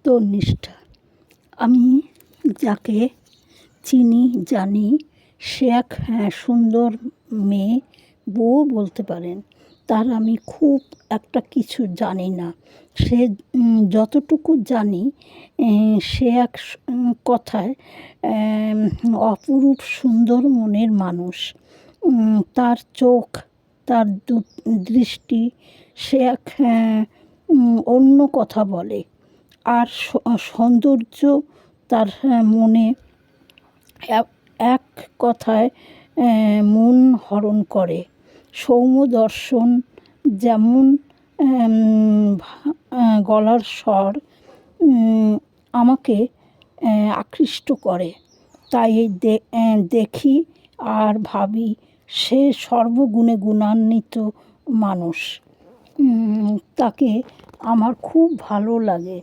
সত্যনিষ্ঠা। আমি যাকে চিনি জানি সে এক সুন্দর মেয়ে, বউ বলতে পারেন। তার আমি খুব একটা কিছু জানি না। সে যতটুকু জানি সে এক কথায় অপরূপ সুন্দর মনের মানুষ। তার চোখ, তার দৃষ্টি সে এক অন্য কথা বলে। আর সৌন্দর্য তার মনে এক কথায় মন হরণ করে। সৌম্যদর্শন যেমন গলার স্বর আমাকে আকৃষ্ট করে। তাই দেখি আর ভাবি সে সর্বগুণে গুণান্বিত মানুষ। তাকে আমার খুব ভালো লাগে।